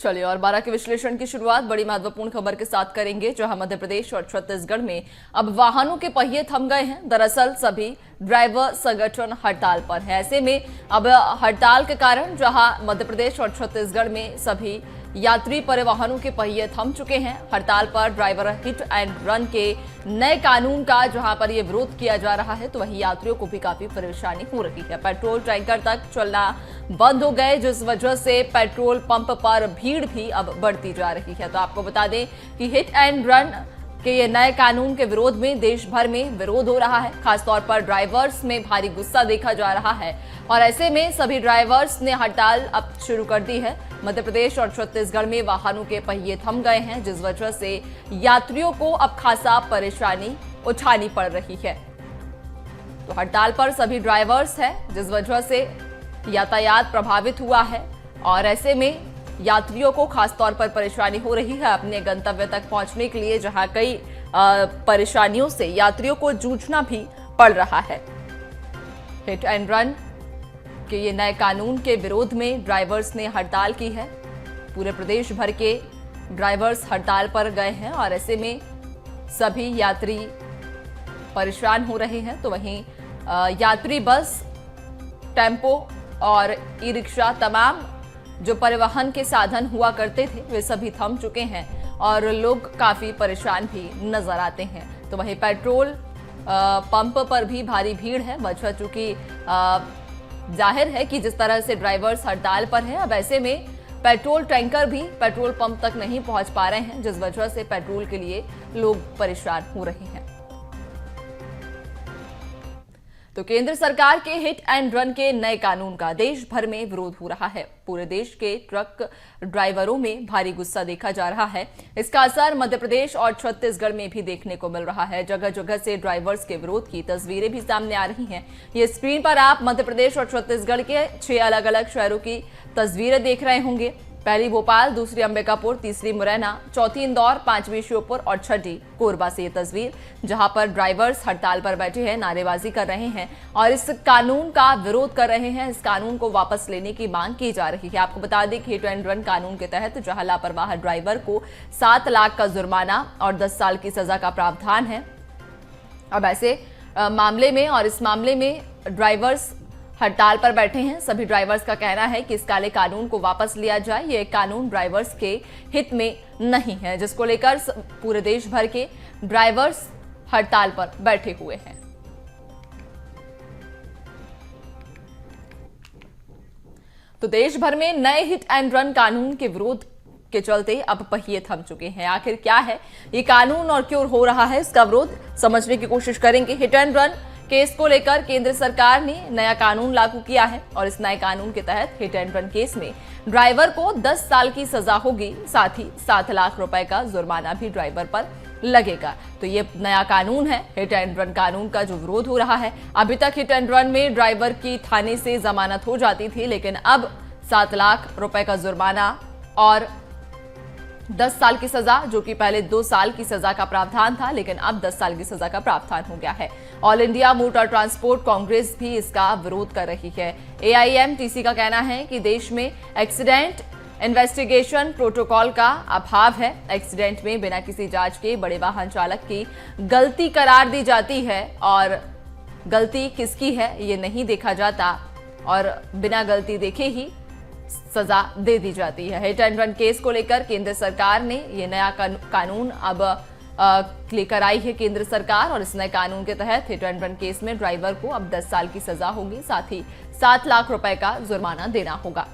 चलिए और 12 के विश्लेषण की शुरुआत बड़ी महत्वपूर्ण खबर के साथ करेंगे, जहां मध्य प्रदेश और छत्तीसगढ़ में अब वाहनों के पहिए थम गए हैं। दरअसल सभी ड्राइवर संगठन हड़ताल पर है। ऐसे में अब हड़ताल के कारण जहां मध्य प्रदेश और छत्तीसगढ़ में सभी यात्री परिवहनों के पहिए थम चुके हैं, हड़ताल पर ड्राइवर हिट एंड रन के नए कानून का जहां पर ये विरोध किया जा रहा है, तो वहीं यात्रियों को भी काफी परेशानी हो रही है। पेट्रोल टैंकर तक चलना बंद हो गए, जिस वजह से पेट्रोल पंप पर भीड़ भी अब बढ़ती जा रही है। तो आपको बता दें कि हिट एंड रन के ये नए कानून के विरोध में देश भर में विरोध हो रहा है। खासतौर पर ड्राइवर्स में भारी गुस्सा देखा जा रहा है और ऐसे में सभी ड्राइवर्स ने हड़ताल अब शुरू कर दी है। मध्य प्रदेश और छत्तीसगढ़ में वाहनों के पहिए थम गए हैं, जिस वजह से यात्रियों को अब खासा परेशानी उठानी पड़ रही है। तो हड़ताल पर सभी ड्राइवर्स हैं, जिस वजह से यातायात प्रभावित हुआ है और ऐसे में यात्रियों को खासतौर पर परेशानी हो रही है अपने गंतव्य तक पहुंचने के लिए, जहां कई परेशानियों से यात्रियों को जूझना भी पड़ रहा है। हिट एंड रन के ये नए कानून के विरोध में ड्राइवर्स ने हड़ताल की है। पूरे प्रदेश भर के ड्राइवर्स हड़ताल पर गए हैं और ऐसे में सभी यात्री परेशान हो रहे हैं। तो वहीं यात्री बस, टेम्पो और ई रिक्शा, तमाम जो परिवहन के साधन हुआ करते थे वे सभी थम चुके हैं और लोग काफी परेशान भी नजर आते हैं। तो वहीं पेट्रोल पंप पर भी भारी भीड़ है। वजह चूंकि जाहिर है कि जिस तरह से ड्राइवर्स हड़ताल पर हैं, अब ऐसे में पेट्रोल टैंकर भी पेट्रोल पंप तक नहीं पहुंच पा रहे हैं, जिस वजह से पेट्रोल के लिए लोग परेशान हो रहे हैं। तो केंद्र सरकार के हिट एंड रन के नए कानून का देश भर में विरोध हो रहा है। पूरे देश के ट्रक ड्राइवरों में भारी गुस्सा देखा जा रहा है। इसका असर मध्य प्रदेश और छत्तीसगढ़ में भी देखने को मिल रहा है। जगह जगह से ड्राइवर्स के विरोध की तस्वीरें भी सामने आ रही हैं। ये स्क्रीन पर आप मध्य प्रदेश और छत्तीसगढ़ के 6 अलग अलग शहरों की तस्वीरें देख रहे होंगे। पहली भोपाल, दूसरी अंबिकापुर, तीसरी मुरैना, चौथी इंदौर, 5वीं श्योपुर और छठी कोरबा से ये तस्वीर, जहां पर ड्राइवर्स हड़ताल पर बैठे हैं, नारेबाजी कर रहे हैं और इस कानून का विरोध कर रहे हैं। इस कानून को वापस लेने की मांग की जा रही है। आपको बता दें कि हिट एंड रन कानून के तहत जहां लापरवाह ड्राइवर को 7 लाख का जुर्माना और 10 साल की सजा का प्रावधान है। अब ऐसे मामले में और इस मामले में ड्राइवर्स हड़ताल पर बैठे हैं। सभी ड्राइवर्स का कहना है कि इस काले कानून को वापस लिया जाए। ये कानून ड्राइवर्स के हित में नहीं है, जिसको लेकर पूरे देश भर के ड्राइवर्स हड़ताल पर बैठे हुए हैं। तो देश भर में नए हिट एंड रन कानून के विरोध के चलते अब पहिए थम चुके हैं। आखिर क्या है ये कानून और क्यों हो रहा है इसका विरोध, समझने की कोशिश करेंगे। हिट एंड रन केस को लेकर केंद्र सरकार ने नया कानून लागू किया है और इस नए कानून के तहत हिट एंड रन केस में ड्राइवर को 10 साल की सजा होगी, साथ ही 7 लाख रुपए का जुर्माना भी ड्राइवर पर लगेगा। तो ये नया कानून है हिट एंड रन कानून का जो विरोध हो रहा है। अभी तक हिट एंड रन में ड्राइवर की थाने से जमानत हो जाती थी, लेकिन अब 7 लाख रुपए का जुर्माना और 10 साल की सजा, जो कि पहले 2 साल की सजा का प्रावधान था, लेकिन अब 10 साल की सजा का प्रावधान हो गया है। All India motor transport Congress भी इसका विरोध कर रही है। AIMTC का कहना है कि देश में एक्सीडेंट इन्वेस्टिगेशन प्रोटोकॉल का अभाव है। एक्सीडेंट में बिना किसी जांच के बड़े वाहन चालक की गलती करार दी जाती है और गलती किसकी है ये नहीं देखा जाता और बिना गलती देखे ही सजा दे दी जाती है। हिट एंड रन केस को लेकर केंद्र सरकार ने ये नया कानून अब लेकर आई है केंद्र सरकार और इस नए कानून के तहत हिट एंड रन केस में ड्राइवर को अब 10 साल की सजा होगी, साथ ही 7 लाख रुपए का जुर्माना देना होगा।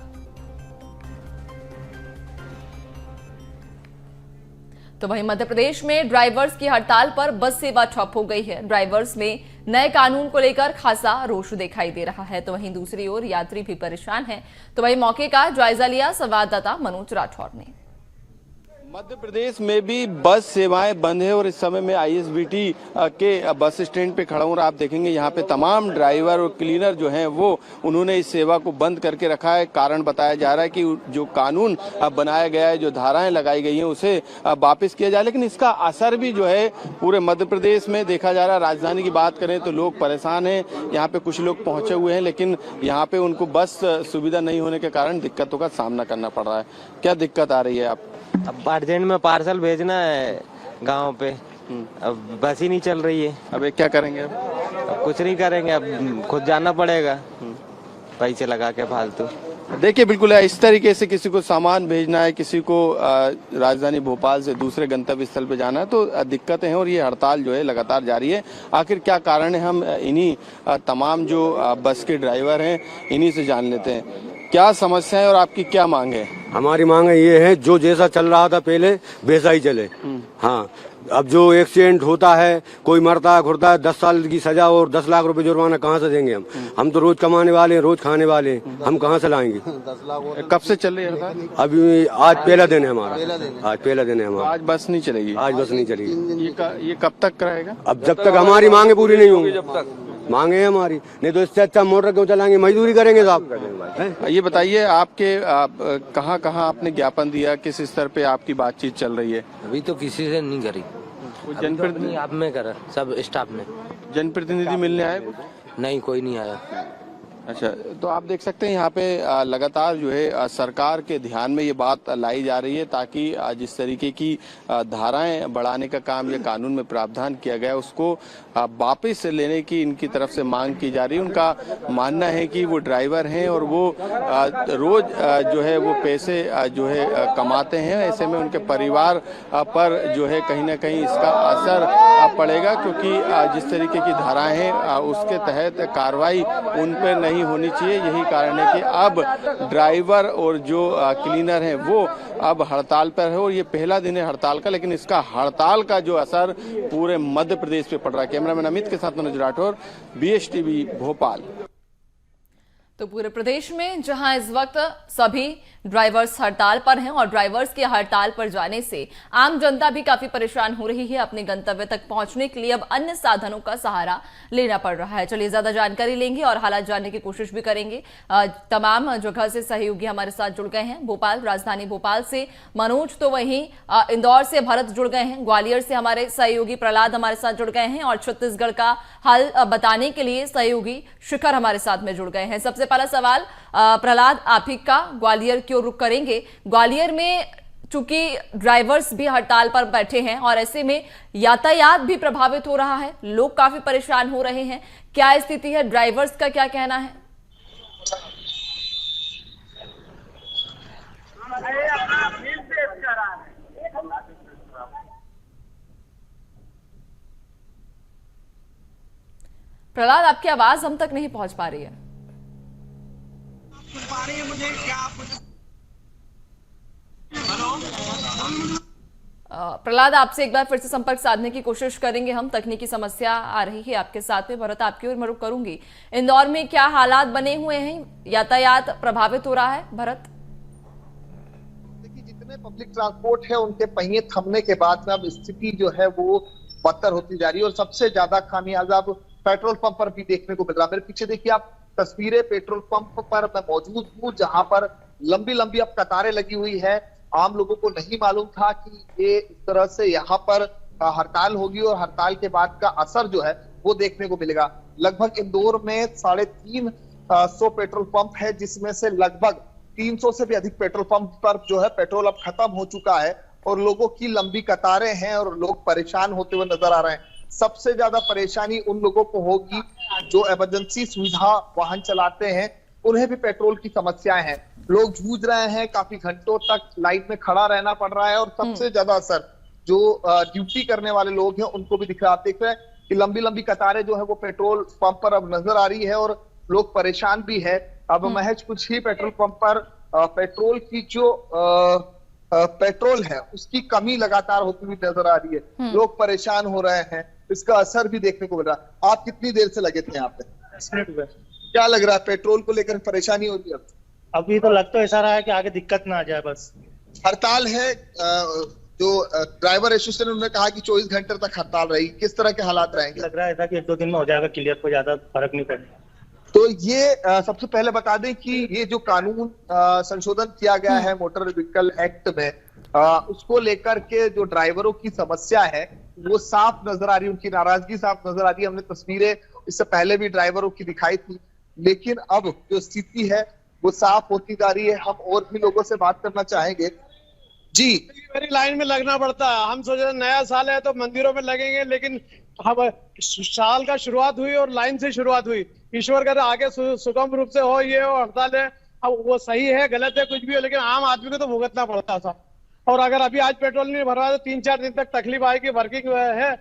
तो वहीं मध्य प्रदेश में ड्राइवर्स की हड़ताल पर बस सेवा ठप हो गई है। ड्राइवर्स में नए कानून को लेकर खासा रोष दिखाई दे रहा है। तो वहीं दूसरी ओर यात्री भी परेशान हैं। तो वहीं मौके का जायजा लिया संवाददाता मनोज राठौर ने। मध्य प्रदेश में भी बस सेवाएं बंद है और इस समय में आईएसबीटी के बस स्टैंड पे खड़ा हूँ और आप देखेंगे यहाँ पे तमाम ड्राइवर और क्लीनर जो हैं वो उन्होंने इस सेवा को बंद करके रखा है। कारण बताया जा रहा है कि जो कानून बनाया गया है, जो धाराएं लगाई गई हैं, उसे वापस किया जाए। लेकिन इसका असर भी जो है पूरे मध्य प्रदेश में देखा जा रहा है। राजधानी की बात करें तो लोग परेशान हैं, यहाँ पे कुछ लोग पहुंचे हुए हैं, लेकिन यहाँ पे उनको बस सुविधा नहीं होने के कारण दिक्कतों का सामना करना पड़ रहा है। क्या दिक्कत आ रही है आप? अब अर्जेंट में पार्सल भेजना है गांव पे, अब बस ही नहीं चल रही है। अब क्या करेंगे? अब कुछ नहीं करेंगे, अब खुद जाना पड़ेगा पैसे लगा के फालतू। देखिए बिल्कुल इस तरीके से किसी को सामान भेजना है, किसी को राजधानी भोपाल से दूसरे गंतव्य स्थल पे जाना है तो दिक्कतें हैं और ये हड़ताल जो है लगातार जारी है। आखिर क्या कारण है, हम इन्हीं तमाम जो बस के ड्राइवर हैं इन्हीं से जान लेते हैं। क्या समस्या है और आपकी क्या मांग है? हमारी मांग ये है जो जैसा चल रहा था पहले वैसा ही चले। हाँ, अब जो एक्सीडेंट होता है, कोई मरता है खुरता है, 10 साल की सजा और 10 लाख रुपए जुर्माना कहाँ से देंगे हम तो रोज कमाने वाले हैं, रोज खाने वाले हैं, हम कहाँ से लाएंगे? 10 लाख कब से चल रही है? अभी आज पहला दिन है हमारा, आज पहला दिन है हमारा। आज बस नहीं चलेगी? आज बस नहीं चलेगी। ये कब तक रहेगा? अब जब तक हमारी मांगे पूरी नहीं होंगी, जब तक मांगे है हमारी, नहीं तो इससे अच्छा मोटर क्यों चलाएंगे, मजदूरी करेंगे साहब। ये बताइए आपके कहाँ कहाँ आपने ज्ञापन दिया, किस स्तर पे आपकी बातचीत चल रही है? अभी तो किसी से नहीं करी, जनप्रतिनिधि आप में करा, सब स्टाफ ने। जनप्रतिनिधि मिलने आए? नहीं, कोई नहीं आया। अच्छा, तो आप देख सकते हैं यहाँ पे लगातार जो है सरकार के ध्यान में ये बात लाई जा रही है ताकि जिस तरीके की धाराएं बढ़ाने का काम या कानून में प्रावधान किया गया उसको वापस लेने की इनकी तरफ से मांग की जा रही है। उनका मानना है कि वो ड्राइवर हैं और वो रोज जो है वो पैसे जो है कमाते हैं, ऐसे में उनके परिवार पर जो है कहीं ना कहीं इसका असर पड़ेगा क्योंकि जिस तरीके की धाराएं हैं उसके तहत कार्रवाई उन पर नहीं होनी चाहिए। यही कारण है कि अब ड्राइवर और जो क्लीनर हैं वो अब हड़ताल पर है और ये पहला दिन है हड़ताल का, लेकिन इसका हड़ताल का जो असर पूरे मध्य प्रदेश पे पड़ रहा है। कैमरामैन अमित के साथ मनोज राठौर, BSTV भोपाल। तो पूरे प्रदेश में जहां इस वक्त सभी ड्राइवर्स हड़ताल पर हैं और ड्राइवर्स के हड़ताल पर जाने से आम जनता भी काफी परेशान हो रही है, अपने गंतव्य तक पहुंचने के लिए अब अन्य साधनों का सहारा लेना पड़ रहा है। चलिए ज्यादा जानकारी लेंगे और हालात जानने की कोशिश भी करेंगे। तमाम जगह से सहयोगी हमारे साथ जुड़ गए हैं। भोपाल, राजधानी भोपाल से मनोज, तो वहीं इंदौर से भरत जुड़ गए हैं, ग्वालियर से हमारे सहयोगी प्रहलाद हमारे साथ जुड़ गए हैं और छत्तीसगढ़ का हाल बताने के लिए सहयोगी शिखर हमारे साथ में जुड़ गए हैं। सबसे पहला सवाल प्रहलाद आप ही का, ग्वालियर क्यों रुक करेंगे? ग्वालियर में चूंकि ड्राइवर्स भी हड़ताल पर बैठे हैं और ऐसे में यातायात भी प्रभावित हो रहा है, लोग काफी परेशान हो रहे हैं, क्या स्थिति है, ड्राइवर्स का क्या कहना है? प्रहलाद, आपकी आवाज हम तक नहीं पहुंच पा रही है। प्रहलाद, आपसे एक बार फिर से संपर्क साधने की कोशिश करेंगे हम, तकनीकी समस्या आ रही है आपके साथ में। भरत, आपकी ओर मैं रुख करूंगी। इंदौर में क्या हालात बने हुए हैं, यातायात प्रभावित हो रहा है? भरत, देखिए जितने पब्लिक ट्रांसपोर्ट है उनके पहिए थमने के बाद में अब स्थिति जो है वो बदतर होती जा रही है और सबसे ज्यादा खामियाजा अब पेट्रोल पंप पर भी देखने को मिल रहा है। मेरे पीछे देखिए आप तस्वीरें, पेट्रोल पंप पर मैं मौजूद हूँ जहां पर लंबी लंबी अब कतारें लगी हुई है। आम लोगों को नहीं मालूम था कि ये इस तरह से यहाँ पर हड़ताल होगी और हड़ताल के बाद का असर जो है वो देखने को मिलेगा। लगभग इंदौर में 350 पेट्रोल पंप है जिसमें से लगभग 300 से भी अधिक पेट्रोल पंप पर जो है पेट्रोल अब खत्म हो चुका है और लोगों की लंबी कतारें हैं और लोग परेशान होते हुए नजर आ रहे हैं। सबसे ज्यादा परेशानी उन लोगों को होगी जो इमरजेंसी सुविधा वाहन चलाते हैं, उन्हें भी पेट्रोल की समस्याएं हैं। लोग जूझ रहे हैं, काफी घंटों तक लाइन में खड़ा रहना पड़ रहा है और सबसे ज्यादा असर जो ड्यूटी करने वाले लोग हैं उनको भी दिख रहा है। आप देख रहे हैं कि लंबी लंबी कतारें जो है वो पेट्रोल पंप पर अब नजर आ रही है और लोग परेशान भी है। अब महज कुछ ही पेट्रोल पंप पर पेट्रोल की जो पेट्रोल है उसकी कमी लगातार होती हुई नजर आ रही है। लोग परेशान हो रहे हैं, इसका असर भी देखने को मिल रहा है। आप कितनी देर से लगे थे यहाँ पे? 10 मिनट हुए। क्या लग रहा है, पेट्रोल को लेकर परेशानी हो रही है? अभी तो लग तो ऐसा रहा है कि आगे दिक्कत ना आ जाए। बस हड़ताल है, जो ड्राइवर एसोसिएशन उन्होंने कहा कि 24 घंटे तक हड़ताल रही, किस तरह के हालात रहेंगे? लग रहा है ऐसा कि 1-2 दिन में हो जाएगा क्लियर, कोई ज्यादा फर्क नहीं पड़ेगा। तो ये सबसे पहले बता दें कि ये जो कानून संशोधन किया गया है मोटर व्हीकल एक्ट में, उसको लेकर के जो ड्राइवरों की समस्या है वो साफ नजर आ रही है, उनकी नाराजगी साफ नजर आ रही है। हमने तस्वीरें इससे पहले भी ड्राइवरों की दिखाई थी, लेकिन अब जो स्थिति है वो साफ होती जा रही है। हम और भी लोगों से बात करना चाहेंगे। जी, मेरी लाइन में लगना पड़ता है। हम सोचे नया साल है तो मंदिरों में लगेंगे, लेकिन हम साल का शुरुआत हुई और लाइन से शुरुआत हुई। ईश्वर करे आगे सुगम रूप से हो, ये हो हड़ताल है। अब वो सही है गलत है कुछ भी हो, लेकिन आम आदमी को तो भुगतना पड़ता था। और अगर अभी आज पेट्रोल नहीं भरवा तो 3-4 दिन तक तकलीफ आएगी। वर्किंग है,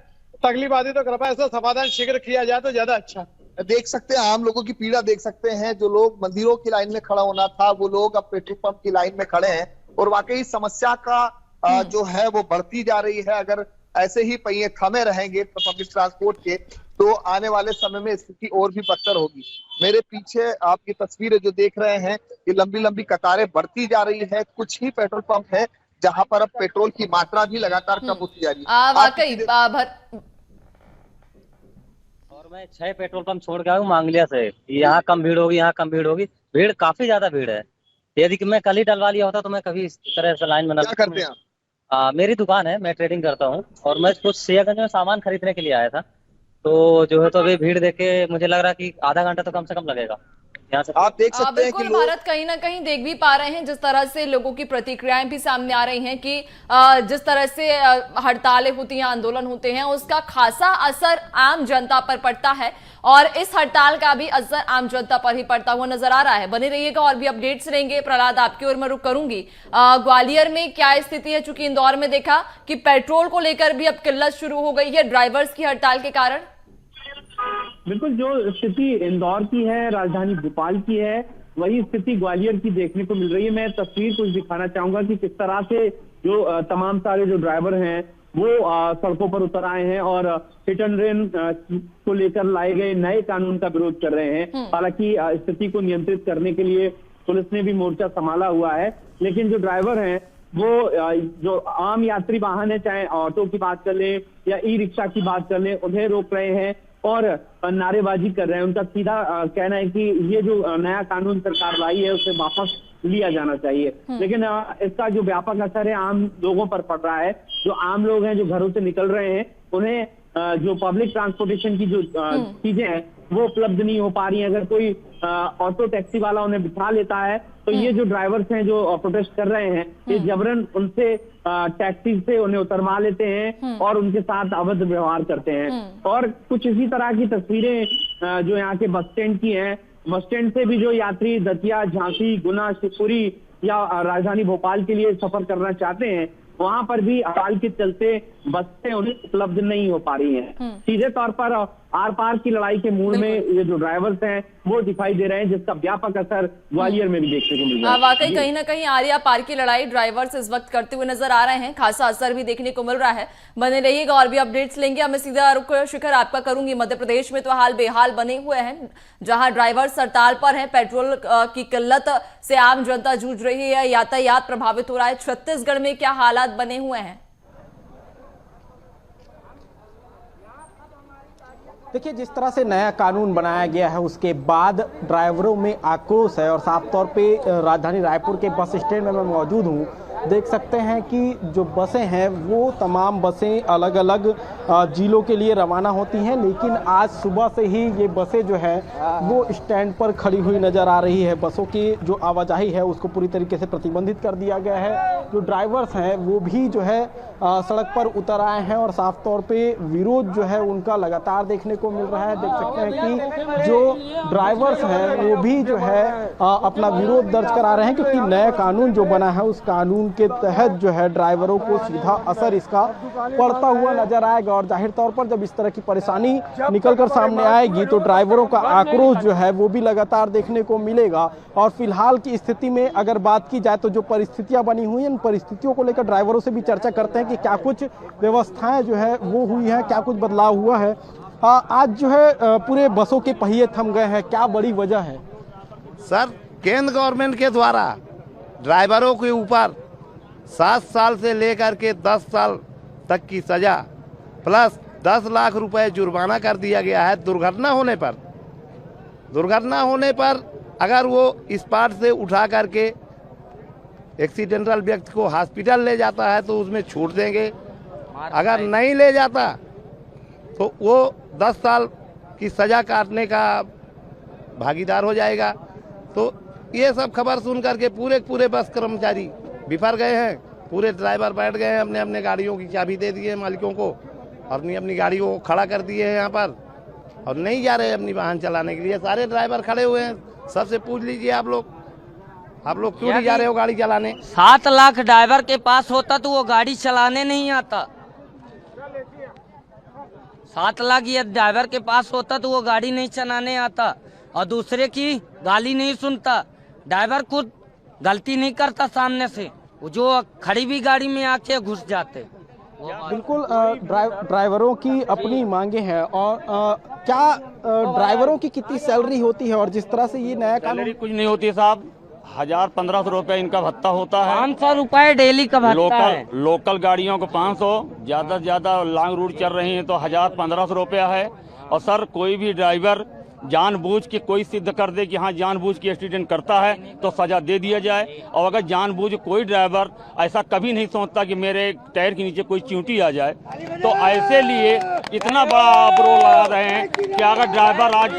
तकलीफ आती तो कृपया ऐसा समाधान शीघ्र किया जाए तो ज्यादा अच्छा। देख सकते हैं आम लोगों की पीड़ा, देख सकते हैं जो लोग मंदिरों की लाइन में खड़ा होना था वो लोग अब पेट्रोल पंप की लाइन में खड़े हैं। और वाकई समस्या का जो है वो बढ़ती जा रही है। अगर ऐसे ही पहिए थमे रहेंगे पब्लिक ट्रांसपोर्ट के तो आने वाले समय में स्थिति और भी बदतर होगी। मेरे पीछे आपकी तस्वीरें जो देख रहे हैं, ये लंबी लंबी कतारें बढ़ती जा रही है। कुछ ही पेट्रोल पंप है जहां पर अब पेट्रोल की मात्रा भी लगातार कम होती जा रही है। वाकई और मैं 6 पेट्रोल पंप छोड़ के आया हूँ मांगलिया से। यहाँ कम भीड़ होगी, यहाँ कम भीड़ होगी। भीड़ काफी ज्यादा भीड़ है। यदि कि मैं कल ही डलवा लिया होता तो मैं कभी इस तरह से लाइन बना। क्या करते हैं आप? मेरी दुकान है, मैं ट्रेडिंग करता हूँ और मैं कुछ सियागंज में सामान खरीदने के लिए आया था। तो जो है तो अभी भीड़ देख के मुझे लग रहा कि आधा घंटा तो कम से कम लगेगा यहाँ से। आप देख सकते हैं कि बिल्कुल भारत कहीं ना कहीं देख भी पा रहे हैं जिस तरह से लोगों की प्रतिक्रियाएं भी सामने आ रही हैं कि जिस तरह से हड़तालें होती हैं, आंदोलन होते हैं, उसका खासा असर आम जनता पर पड़ता है और इस हड़ताल का भी असर आम जनता पर ही पड़ता हुआ नजर आ रहा है। बने रहिएगा और भी अपडेट्स रहेंगे। प्रहलाद, आपकी ओर मैं रुक करूंगी। ग्वालियर में क्या स्थिति है? चूंकि इंदौर में देखा कि पेट्रोल को लेकर भी अब किल्लत शुरू हो गई है ड्राइवर्स की हड़ताल के कारण। बिल्कुल, जो स्थिति इंदौर की है, राजधानी भोपाल की है, वही स्थिति ग्वालियर की देखने को मिल रही है। मैं तस्वीर कुछ दिखाना चाहूंगा कि किस तरह से जो तमाम सारे जो ड्राइवर हैं वो सड़कों पर उतर आए हैं और हिट एंड रन को लेकर लाए गए नए कानून का विरोध कर रहे हैं। हालांकि स्थिति को नियंत्रित करने के लिए पुलिस ने भी मोर्चा संभाला हुआ है, लेकिन जो ड्राइवर हैं वो जो आम यात्री वाहन है, चाहे ऑटो की बात कर लें या ई रिक्शा की बात कर लें, उन्हें रोक रहे हैं और नारेबाजी कर रहे हैं। उनका सीधा कहना है कि ये जो नया कानून सरकार लाई है उसे वापस लिया जाना चाहिए। लेकिन इसका जो व्यापक असर है आम लोगों पर पड़ रहा है। जो आम लोग हैं जो घरों से निकल रहे हैं, उन्हें जो पब्लिक ट्रांसपोर्टेशन की जो चीजें हैं वो उपलब्ध नहीं हो पा रही है। अगर कोई ऑटो टैक्सी वाला उन्हें बिठा लेता है तो ये जो ड्राइवर्स हैं जो प्रोटेस्ट कर रहे हैं, ये जबरन उनसे टैक्सी से उन्हें उतरवा लेते हैं और उनके साथ अवैध व्यवहार करते हैं। और कुछ इसी तरह की तस्वीरें जो यहाँ के बस स्टैंड की हैं, बस स्टैंड से भी जो यात्री दतिया, झांसी, गुना, शिवपुरी या राजधानी भोपाल के लिए सफर करना चाहते हैं, वहां पर भी हड़ताल के चलते बसें उन्हें उपलब्ध नहीं हो पा रही हैं। सीधे तौर पर आर पार की लड़ाई के मूड में ये जो ड्राइवर्स हैं वो दिखाई दे रहे हैं, जिसका व्यापक असर ग्वालियर में भी देखने को मिल रहा है। वाकई कहीं ना कहीं आरिया पार की लड़ाई ड्राइवर्स इस वक्त करते हुए नजर आ रहे हैं। खासा असर भी देखने को मिल रहा है। बने रहिएगा और भी अपडेट्स लेंगे। मैं सीधा रुख शिखर आपका करूंगी। मध्य प्रदेश में तो हाल बेहाल बने हुए हैं, जहां ड्राइवर्स हड़ताल पर हैं। पेट्रोल की किल्लत से आम जनता जूझ रही है, यातायात प्रभावित हो रहा है। छत्तीसगढ़ में क्या हालात बने हुए हैं? देखिए, जिस तरह से नया कानून बनाया गया है उसके बाद ड्राइवरों में आक्रोश है और साफ तौर पे राजधानी रायपुर के बस स्टैंड में मैं मौजूद हूँ। देख सकते हैं कि जो बसें हैं वो तमाम बसें अलग अलग जिलों के लिए रवाना होती हैं, लेकिन आज सुबह से ही ये बसें जो है वो स्टैंड पर खड़ी हुई नज़र आ रही है। बसों की जो आवाजाही है उसको पूरी तरीके से प्रतिबंधित कर दिया गया है। जो ड्राइवर्स हैं वो भी जो है सड़क पर उतर आए हैं और साफ तौर पे विरोध जो है उनका लगातार देखने को मिल रहा है। देख सकते हैं कि जो ड्राइवर्स हैं वो भी जो है अपना विरोध दर्ज करा रहे हैं, क्योंकि नया कानून जो बना है उस कानून के तहत जो है ड्राइवरों को सीधा असर इसका पड़ता हुआ नजर आएगा। और जाहिर तौर पर जब इस तरह की परेशानी निकलकर सामने आएगी तो ड्राइवरों का आक्रोश जो है वो भी लगातार देखने को मिलेगा। और फिलहाल की स्थिति में अगर बात की जाए तो जो परिस्थितियां बनी हुई हैं, उन परिस्थितियों को लेकर ड्राइवरों से भी चर्चा करते हैं कि क्या कुछ व्यवस्थाएं जो है वो हुई हैं, क्या कुछ बदलाव हुआ है। आज जो है पूरे बसों के पहिए थम गए हैं, क्या बड़ी वजह है? सर, केंद्र गवर्नमेंट के द्वारा ड्राइवरों के ऊपर 7 साल से लेकर के 10 साल तक की सजा प्लस 10 लाख रुपए जुर्माना कर दिया गया है। दुर्घटना होने पर अगर वो स्पॉट से उठा करके एक्सीडेंटल व्यक्ति को हॉस्पिटल ले जाता है तो उसमें छूट देंगे, अगर नहीं ले जाता तो वो 10 साल की सजा काटने का भागीदार हो जाएगा। तो ये सब खबर सुन करके पूरे बस कर्मचारी बिफर गए हैं। पूरे ड्राइवर बैठ गए हैं, अपने अपने गाड़ियों की चाबी दे दिए मालिकों को, अपनी अपनी गाड़ियों को खड़ा कर दिए हैं यहाँ पर और नहीं जा रहे अपनी वाहन चलाने के लिए। सारे ड्राइवर खड़े हुए हैं। सबसे पूछ लीजिए आप लोग क्यों नहीं जा रहे हो गाड़ी चलाने? 7 लाख ड्राइवर के पास होता तो वो गाड़ी चलाने नहीं आता। 7 लाख ये ड्राइवर के पास होता तो वो गाड़ी नहीं चलाने आता और दूसरे की गाली नहीं सुनता। ड्राइवर खुद गलती नहीं करता सामने से, वो जो खड़ी भी गाड़ी में आके घुस जाते। बिल्कुल ड्राइवरों की अपनी मांगे हैं। और क्या ड्राइवरों की कितनी सैलरी होती है? और जिस तरह से ये नया कानून कुछ नहीं होती है साहब, 1000-1500 रुपए इनका भत्ता होता है। 500 रुपए डेली का भत्ता है। लोकल गाड़ियों को 500, ज्यादा से ज्यादा लॉन्ग रूट चल रही है तो 1000-1500 रुपया है। और सर कोई भी ड्राइवर जानबूझ के कोई सिद्ध कर दे कि हाँ जानबूझ के एक्सीडेंट करता है तो सजा दे दिया जाए। और अगर जानबूझ कोई ड्राइवर ऐसा कभी नहीं सोचता कि मेरे टायर के नीचे कोई चींटी आ जाए तो ऐसे लिए इतना बड़ा अवरोध लगा रहे हैं कि अगर ड्राइवर आज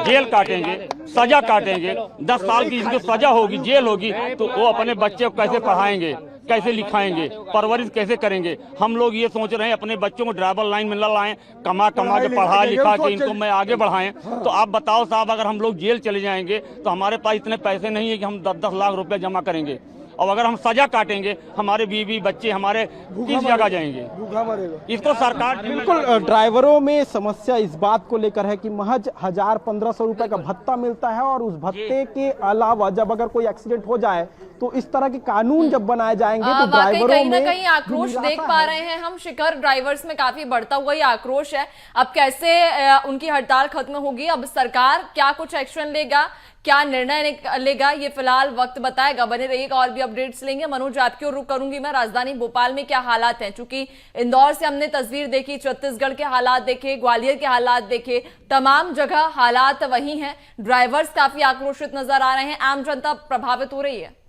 जेल काटेंगे, सजा काटेंगे, 10 साल की जिसको सजा होगी, जेल होगी, तो वो अपने बच्चे को कैसे पढ़ाएंगे, कैसे लिखाएंगे, परवरिश कैसे करेंगे? हम लोग ये सोच रहे हैं अपने बच्चों को ड्राइवर लाइन में न लाएं, कमा के पढ़ा लिखा के इनको मैं आगे बढ़ाएं। तो आप बताओ साहब, अगर हम लोग जेल चले जाएंगे तो हमारे पास इतने पैसे नहीं है कि हम 10-10 लाख रुपए जमा करेंगे। और अगर हम सजा काटेंगे हमारे बीवी बच्चे हमारे किस जगह जाएंगे? इसको सरकार बिल्कुल ड्राइवरों में समस्या इस बात को लेकर है कि महज 1000-1500 रुपए का भत्ता मिलता है और उस भत्ते के अलावा जब अगर कोई एक्सीडेंट हो जाए तो इस तरह के कानून जब बनाए जाएंगे तो ड्राइवरों कहीं ना में कहीं आक्रोश देख पा रहे हैं हम। शिखर, ड्राइवर्स में काफी बढ़ता हुआ ही आक्रोश है। अब कैसे उनकी हड़ताल खत्म होगी? अब सरकार क्या कुछ एक्शन लेगा, क्या निर्णय लेगा, ये फिलहाल वक्त बताएगा। बने रहिएगा, और भी अपडेट्स लेंगे। मनोज, आपकी ओर रुख करूंगी मैं। राजधानी भोपाल में क्या हालात हैं? चूंकि इंदौर से हमने तस्वीर देखी, छत्तीसगढ़ के हालात देखे, ग्वालियर के हालात देखे, तमाम जगह हालात वही हैं। ड्राइवर्स काफी आक्रोशित नजर आ रहे हैं, आम जनता प्रभावित हो रही है।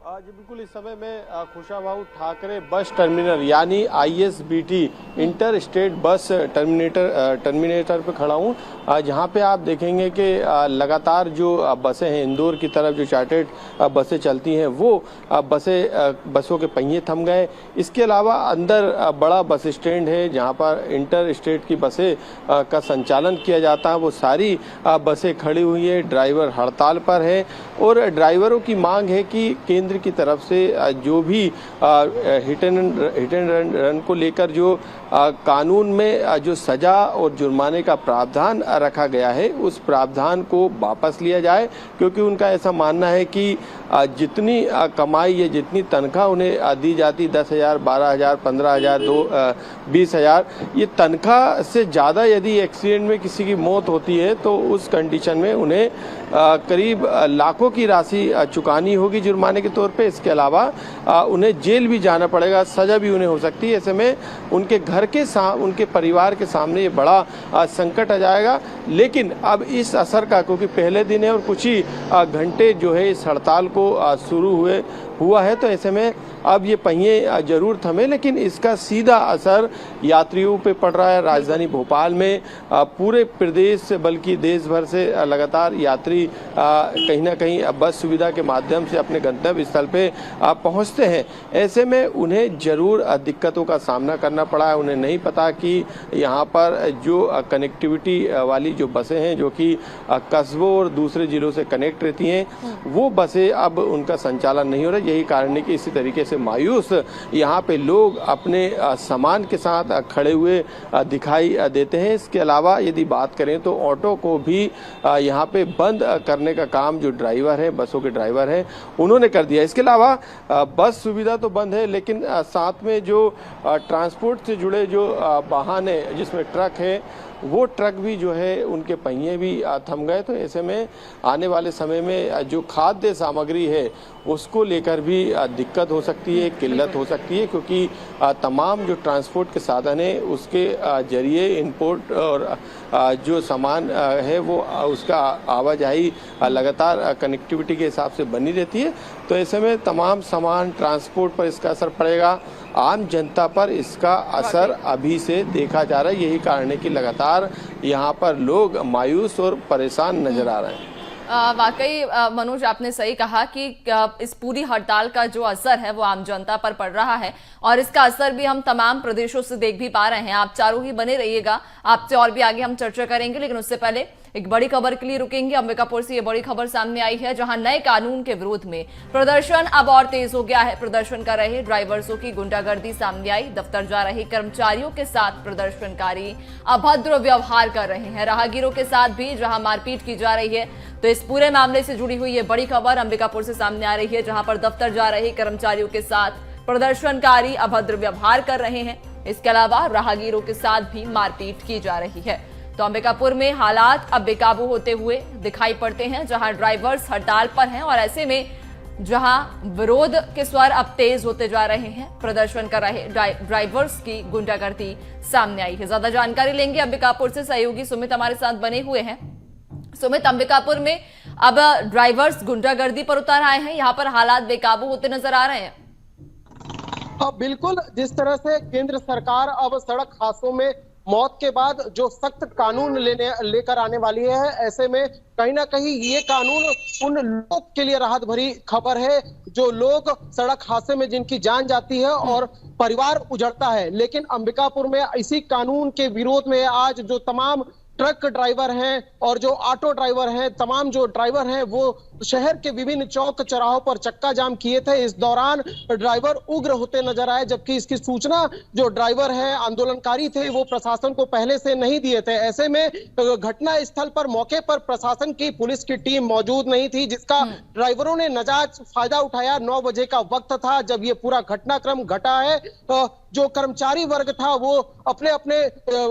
आज बिल्कुल इस समय में खुशाबाहू ठाकरे बस टर्मिनल यानी ISBT inter state bus terminator पे खड़ा हूँ, जहाँ पे आप देखेंगे कि लगातार जो बसें हैं इंदौर की तरफ जो चार्टर्ड बसें चलती हैं वो बसों के पहिए थम गए। इसके अलावा अंदर बड़ा बस स्टैंड है जहाँ पर इंटर स्टेट की बसें का संचालन किया जाता है, वो सारी बसें खड़ी हुई है। ड्राइवर हड़ताल पर है और ड्राइवरों की मांग है कि केंद्र की तरफ से जो भी हिट एंड रन को लेकर जो कानून में जो सजा और जुर्माने का प्रावधान रखा गया है उस प्रावधान को वापस लिया जाए, क्योंकि उनका ऐसा मानना है कि जितनी कमाई या जितनी तनख्वाह उन्हें दी जाती 10,000, 12,000, 15,000, 20,000, ये तनख्वाह से ज़्यादा यदि एक्सीडेंट में किसी की मौत होती है तो उस कंडीशन में उन्हें करीब लाखों की राशि चुकानी होगी जुर्माने के तौर पे। इसके अलावा उन्हें जेल भी जाना पड़ेगा, सजा भी उन्हें हो सकती है। ऐसे में उनके घर के उनके परिवार के सामने ये बड़ा संकट आ जाएगा। लेकिन अब इस असर का, क्योंकि पहले दिन है और कुछ ही घंटे जो है इस हड़ताल को शुरू हुआ है, तो ऐसे में अब ये पहिए जरूर थमे, लेकिन इसका सीधा असर यात्रियों पे पड़ रहा है। राजधानी भोपाल में पूरे प्रदेश से बल्कि देश भर से लगातार यात्री कहीं ना कहीं बस सुविधा के माध्यम से अपने गंतव्य स्थल पे पहुंचते हैं। ऐसे में उन्हें जरूर दिक्कतों का सामना करना पड़ा है। उन्हें नहीं पता कि यहाँ पर जो कनेक्टिविटी वाली जो बसें हैं जो कि कस्बों और दूसरे जिलों से कनेक्ट रहती हैं, वो बसें अब उनका संचालन नहीं हो रहा। यही कारण है कि इसी तरीके से मायूस यहाँ पे लोग अपने सामान के साथ खड़े हुए दिखाई देते हैं। इसके अलावा यदि बात करें तो ऑटो को भी यहाँ पे बंद करने का काम जो ड्राइवर हैं, बसों के ड्राइवर हैं, उन्होंने कर दिया। इसके अलावा बस सुविधा तो बंद है, लेकिन साथ में जो ट्रांसपोर्ट से जुड़े जो वाहन है जिसमें ट्रक है वो ट्रक भी जो है उनके पहिए भी थम गए। तो ऐसे में आने वाले समय में जो खाद्य सामग्री है उसको लेकर भी दिक्कत हो सकती है, किल्लत हो सकती है, क्योंकि तमाम जो ट्रांसपोर्ट के साधन है उसके जरिए इंपोर्ट और जो सामान है वो उसका आवाजाही लगातार कनेक्टिविटी के हिसाब से बनी रहती है। तो ऐसे में तमाम सामान ट्रांसपोर्ट पर इसका असर पड़ेगा, आम जनता पर इसका असर अभी से देखा जा रहा है। यही कारण है कि लगातार यहाँ पर लोग मायूस और परेशान नजर आ रहे हैं। वाकई मनोज, आपने सही कहा कि इस पूरी हड़ताल का जो असर है वो आम जनता पर पड़ रहा है और इसका असर भी हम तमाम प्रदेशों से देख भी पा रहे हैं। आप चारों ही बने रहिएगा, आपसे और भी आगे हम चर्चा करेंगे, लेकिन उससे पहले एक बड़ी खबर के लिए रुकेंगे। अंबिकापुर से ये बड़ी खबर सामने आई है, जहां नए कानून के विरोध में प्रदर्शन अब और तेज हो गया है। प्रदर्शन कर रहे ड्राइवर्सों की गुंडागर्दी सामने आई। दफ्तर जा रहे कर्मचारियों के साथ प्रदर्शनकारी अभद्र व्यवहार कर रहे हैं, राहगीरों के साथ भी जहां मारपीट की जा रही है। तो इस पूरे मामले से जुड़ी हुई ये बड़ी खबर अंबिकापुर से सामने आ रही है, जहां पर दफ्तर जा रहे कर्मचारियों के साथ प्रदर्शनकारी अभद्र व्यवहार कर रहे हैं। इसके अलावा राहगीरों के साथ भी मारपीट की जा रही है। तो अंबिकापुर में हालात अब बेकाबू होते हुए दिखाई पड़ते हैं, जहां ड्राइवर्स हड़ताल पर हैं और ऐसे में जहां विरोध के स्वर अब तेज होते जा रहे हैं, प्रदर्शन कर रहे ड्राइवर्स की गुंडागर्दी सामने आई है। ज्यादा जानकारी लेंगे अंबिकापुर से, सहयोगी सुमित हमारे साथ बने हुए हैं। सुमित, अंबिकापुर में अब ड्राइवर्स गुंडागर्दी पर उतर आए हैं, यहाँ पर हालात बेकाबू होते नजर आ रहे हैं। बिल्कुल, जिस तरह से केंद्र सरकार अब सड़क हादसों में मौत के बाद जो सख्त कानून लेकर आने वाली है, ऐसे में कहीं ना कहीं ये कानून उन लोगों के लिए राहत भरी खबर है जो लोग सड़क हादसे में जिनकी जान जाती है और परिवार उजड़ता है। लेकिन अंबिकापुर में इसी कानून के विरोध में आज जो तमाम ट्रक ड्राइवर हैं और जो ऑटो ड्राइवर हैं, तमाम जो ड्राइवर हैं वो शहर के विभिन्न चौक चौराहों पर चक्का जाम किए थे। इस दौरान ड्राइवर उग्र होते नजर आए, जबकि इसकी सूचना जो ड्राइवर हैं आंदोलनकारी थे वो प्रशासन को पहले से नहीं दिए थे। ऐसे में घटना स्थल पर मौके पर प्रशासन की पुलिस की टीम मौजूद नहीं थी, जिसका ड्राइवरों ने नाजायज फायदा उठाया। 9 बजे का वक्त था जब ये पूरा घटनाक्रम घटा है। जो कर्मचारी वर्ग था वो अपने अपने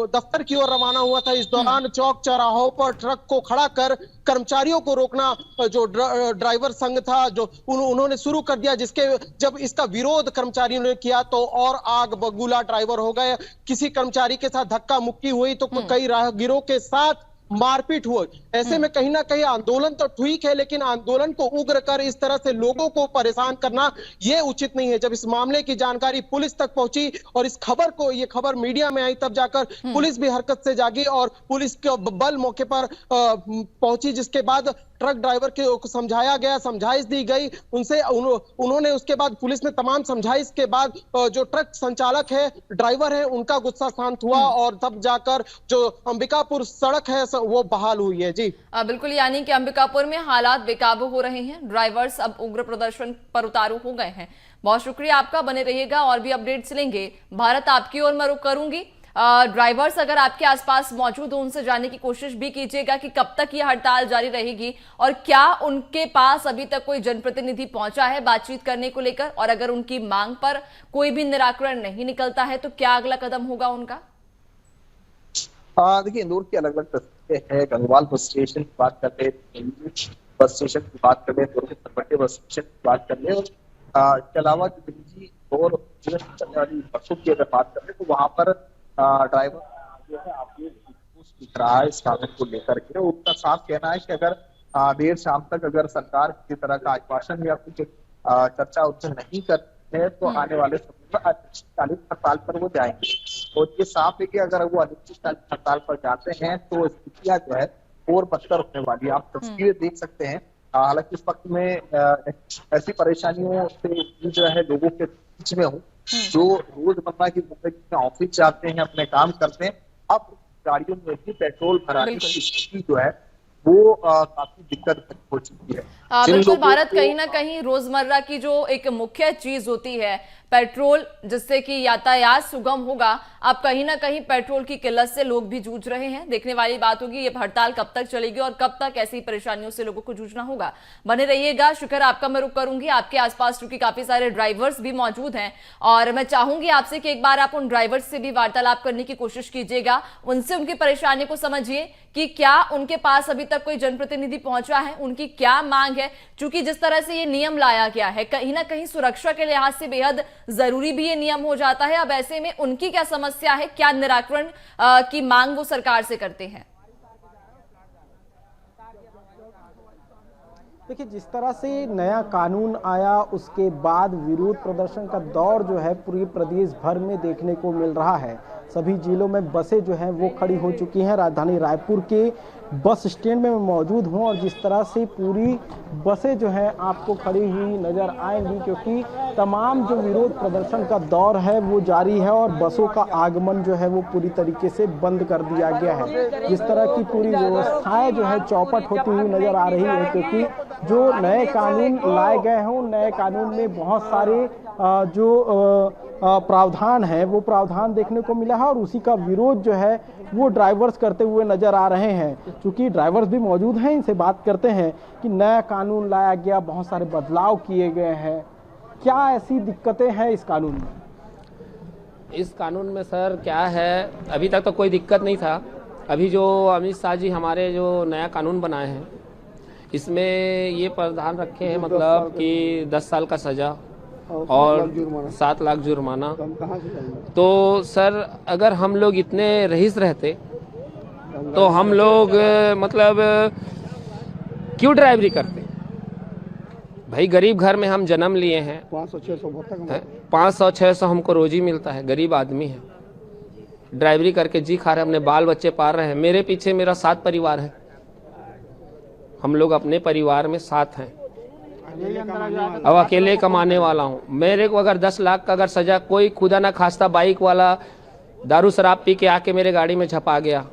दफ्तर की ओर रवाना हुआ था। इस दौरान चौक चौराहों पर ट्रक को खड़ा कर कर्मचारियों को रोकना जो ड्राइवर संघ था जो उन्होंने शुरू कर दिया, जिसके जब इसका विरोध कर्मचारियों ने किया तो और आग बबूला ड्राइवर हो गए। किसी कर्मचारी के साथ धक्का मुक्की हुई तो कई राहगीरों के साथ मारपीट हुई। ऐसे में कहीं ना कहीं आंदोलन तो ठीक है, लेकिन आंदोलन को उग्र कर इस तरह से लोगों को परेशान करना ये उचित नहीं है। जब इस मामले की जानकारी पुलिस तक पहुंची और इस खबर को ये खबर मीडिया में आई, तब जाकर पुलिस भी हरकत से जागी और पुलिस के बल मौके पर पहुंची, जिसके बाद ट्रक ड्राइवर को समझाया गया, समझाइश दी गई उनसे। उन्होंने उसके बाद पुलिस ने तमाम समझाइश के बाद जो ट्रक संचालक है, ड्राइवर है, उनका गुस्सा शांत हुआ और तब जाकर जो अंबिकापुर सड़क है वो बहाल हुई है। जी बिल्कुल, यानी कि अंबिकापुर में हालात बेकाबू हो रहे हैं, ड्राइवर्स अब उग्र प्रदर्शन पर उतारू हो गए हैं। बहुत शुक्रिया आपका, बने रहिएगा और भी अपडेट्स लेंगे। भारत, आपकी ओर मैं रुख करूंगी। ड्राइवर्स अगर आपके आसपास मौजूद हो उनसे जानने की कोशिश भी कीजिएगा कि कब तक ये हड़ताल जारी रहेगी और क्या उनके पास अभी तक कोई जनप्रतिनिधि पहुंचा है बातचीत करने को लेकर, और अगर उनकी मांग पर कोई भी निराकरण नहीं निकलता है तो क्या अगला कदम होगा उनका। देखिए, इंदौर की अलग अलग तस्वीरें हैं। गंगवाल बस स्टेशन की बात कर ले, बस स्टेशन की बात कर ले, सरपट्टे बस स्टेशन की बात कर ले, और इसके अलावा जो दिल्ली और चलने वाली बसों की अगर बात कर ले तो वहां पर ड्राइवर जो है आपको दिख रहा है इस कानून को लेकर के। उनका साफ कहना है कि अगर देर शाम तक अगर सरकार किसी तरह का आश्वासन या कुछ चर्चा उनसे नहीं करती है तो आने वाले समय में अनिश्चितकालीन हड़ताल पर वो जाएंगे। और ये साफ है कि अगर वो अनिश्चितकालीन हड़ताल पर जाते हैं तो स्थितियां जो है और बदतर होने वाली है। आप तस्वीरें देख सकते हैं। हालांकि इस वक्त में ऐसी परेशानियों से जूझ रहे लोगों के बीच में हूँ जो रोजमर्रा की जिंदगी में ऑफिस जाते हैं, अपने काम करते हैं। अब गाड़ियों में भी पेट्रोल भराने की स्थिति जो है वो काफी दिक्कत हो चुकी है। बिल्कुल भारत कहीं ना कहीं रोजमर्रा की जो एक मुख्य चीज होती है पेट्रोल, जिससे कि यातायात सुगम होगा, अब कहीं ना कहीं पेट्रोल की किल्लत से लोग भी जूझ रहे हैं। देखने वाली बात होगी ये हड़ताल कब तक चलेगी और कब तक ऐसी परेशानियों से लोगों को जूझना होगा। बने रहिएगा। शिखर, आपका मैं रुख करूंगी आपके आसपास, क्योंकि काफी सारे ड्राइवर्स भी मौजूद हैं और मैं चाहूंगी आपसे कि एक बार आप उन ड्राइवर्स से भी वार्तालाप करने की कोशिश कीजिएगा, उनसे उनकी परेशानी को समझिए कि क्या उनके पास अभी तक कोई जनप्रतिनिधि पहुंचा है, उनकी क्या मांग है। चूंकि जिस तरह से ये नियम लाया गया है कहीं ना कहीं सुरक्षा के लिहाज से बेहद जरूरी भी ये नियम हो जाता है। अब ऐसे में उनकी क्या समस्या है, क्या निराकरण की मांग वो सरकार से करते हैं? देखिए, जिस तरह से नया कानून आया उसके बाद विरोध प्रदर्शन का दौर जो है पूरे प्रदेश भर में देखने को मिल रहा है। सभी जिलों में बसें जो हैं वो खड़ी हो चुकी हैं। राजधानी रायपुर के बस स्टैंड में मैं मौजूद हूं और जिस तरह से पूरी बसें जो हैं आपको खड़ी हुई नजर आएंगी, क्योंकि तमाम जो विरोध प्रदर्शन का दौर है वो जारी है और बसों का आगमन जो है वो पूरी तरीके से बंद कर दिया गया है। जिस तरह की पूरी व्यवस्थाएं जो है चौपट होती हुई नजर आ रही है, क्योंकि जो नए कानून लाए गए हैं उन नए कानून में बहुत सारे जो प्रावधान है वो प्रावधान देखने को मिला है और उसी का विरोध जो है वो ड्राइवर्स करते हुए नजर आ रहे हैं। क्योंकि ड्राइवर्स भी मौजूद हैं, इनसे बात करते हैं कि नया कानून लाया गया, बहुत सारे बदलाव किए गए हैं, क्या ऐसी दिक्कतें हैं इस कानून में? इस कानून में सर क्या है, अभी तक तो कोई दिक्कत नहीं था। अभी जो अमित शाह जी हमारे जो नया कानून बनाए हैं इसमें ये प्रावधान रखे हैं, मतलब कि 10 साल का सजा और 7 लाख जुर्माना। तो सर अगर हम लोग इतने रईस रहते तो हम लोग मतलब क्यों ड्राइवरी करते? भाई गरीब घर में हम जन्म लिए हैं, 500-600 हमको रोजी मिलता है, गरीब आदमी है, ड्राइवरी करके जी खा रहे हैं, अपने बाल बच्चे पाल रहे हैं। मेरे पीछे मेरा 7 परिवार है, हम लोग अपने परिवार में 7 हैं। अब अकेले कमाने वाला हूँ। मेरे को अगर 10 लाख का अगर सजा, कोई खुदा ना खास्ता बाइक वाला दारू शराब पी के आके मेरे गाड़ी में झपा गया,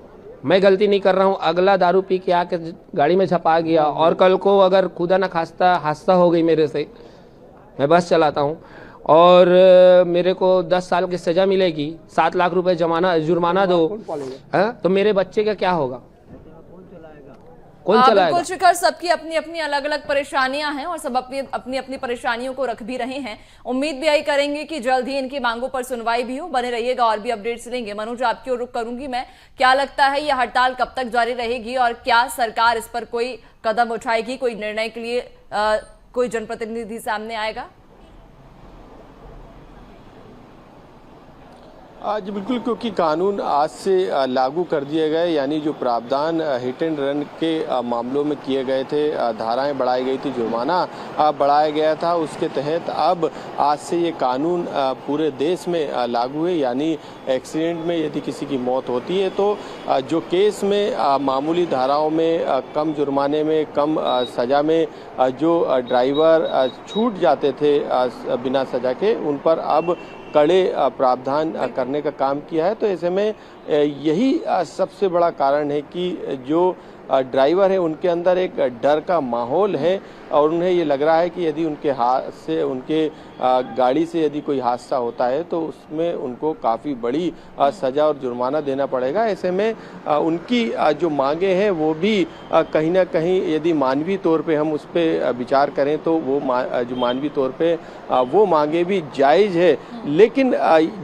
मैं गलती नहीं कर रहा हूँ, अगला दारू पी के आके गाड़ी में झपा गया और कल को अगर खुदा ना खास्ता हादसा हो गई मेरे से, मैं बस चलाता हूँ और मेरे को 10 साल की सजा मिलेगी, 7 लाख रुपए जुर्माना दो, तो मेरे बच्चे का क्या होगा? कौन चलाएगा? बिल्कुल शिखर, सबकी अपनी अपनी अलग अलग परेशानियां हैं और सब अपनी अपनी परेशानियों को रख भी रहे हैं। उम्मीद भी यही करेंगे कि जल्द ही इनकी मांगों पर सुनवाई भी हो। बने रहिएगा, और भी अपडेट्स लेंगे। मनोज, आपकी ओर रुख करूंगी मैं, क्या लगता है यह हड़ताल कब तक जारी रहेगी और क्या सरकार इस पर कोई कदम उठाएगी, कोई निर्णय के लिए कोई जनप्रतिनिधि सामने आएगा? जी बिल्कुल, क्योंकि कानून आज से लागू कर दिए गए, यानी जो प्रावधान हिट एंड रन के मामलों में किए गए थे, धाराएं बढ़ाई गई थी, जुर्माना बढ़ाया गया था, उसके तहत अब आज से ये कानून पूरे देश में लागू है। यानी एक्सीडेंट में यदि किसी की मौत होती है तो जो केस में मामूली धाराओं में कम जुर्माने में कम सजा में जो ड्राइवर छूट जाते थे बिना सजा के, उन पर अब कड़े प्रावधान करने का काम किया है। तो ऐसे में यही सबसे बड़ा कारण है कि जो ड्राइवर है उनके अंदर एक डर का माहौल है और उन्हें ये लग रहा है कि यदि उनके हाथ से उनके गाड़ी से यदि कोई हादसा होता है तो उसमें उनको काफ़ी बड़ी सज़ा और जुर्माना देना पड़ेगा। ऐसे में उनकी जो मांगे हैं वो भी कहीं ना कहीं यदि मानवीय तौर पे हम उस पर विचार करें तो वो जो मानवीय तौर पे वो मांगे भी जायज़ है। लेकिन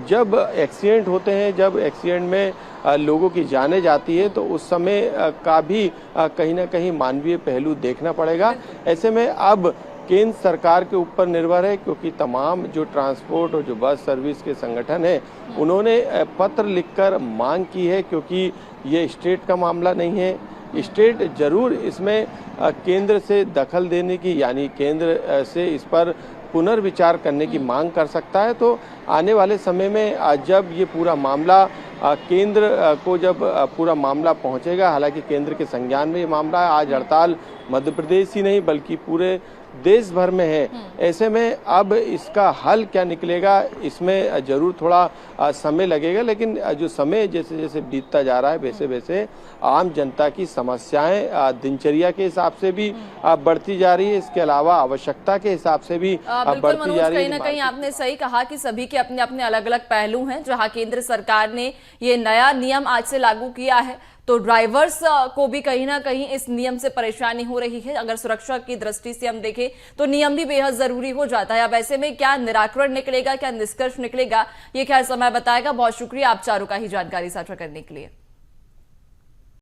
जब एक्सीडेंट होते हैं, जब एक्सीडेंट में लोगों की जाने जाती है तो उस समय का भी कहीं ना कहीं मानवीय पहलू देखना पड़ेगा। ऐसे में अब केंद्र सरकार के ऊपर निर्भर है, क्योंकि तमाम जो ट्रांसपोर्ट और जो बस सर्विस के संगठन हैं उन्होंने पत्र लिखकर मांग की है, क्योंकि ये स्टेट का मामला नहीं है। स्टेट जरूर इसमें केंद्र से दखल देने की, यानी केंद्र से इस पर पुनर्विचार करने की मांग कर सकता है। तो आने वाले समय में जब ये पूरा मामला केंद्र को जब पूरा मामला पहुंचेगा, हालांकि केंद्र के संज्ञान में ये मामला है, आज हड़ताल मध्य प्रदेश ही नहीं बल्कि पूरे देश भर में है। ऐसे में अब इसका हल क्या निकलेगा, इसमें जरूर थोड़ा समय लगेगा, लेकिन जो समय जैसे जैसे बीतता जा रहा है वैसे वैसे आम जनता की समस्याएं दिनचर्या के हिसाब से भी बढ़ती जा रही है, इसके अलावा आवश्यकता के हिसाब से भी बढ़ती जा रही है। कहीं ना कहीं आपने सही कहा कि सभी के अपने अपने अलग अलग पहलू हैं। जहां केंद्र सरकार ने ये नया नियम आज से लागू किया है तो ड्राइवर्स को भी कहीं ना कहीं इस नियम से परेशानी हो रही है। अगर सुरक्षा की दृष्टि से हम देखें तो नियम भी बेहद जरूरी हो जाता है। अब ऐसे में क्या निराकरण निकलेगा, क्या निष्कर्ष निकलेगा, ये खैर समय बताएगा। बहुत शुक्रिया आप चारों का ही जानकारी साझा करने के लिए।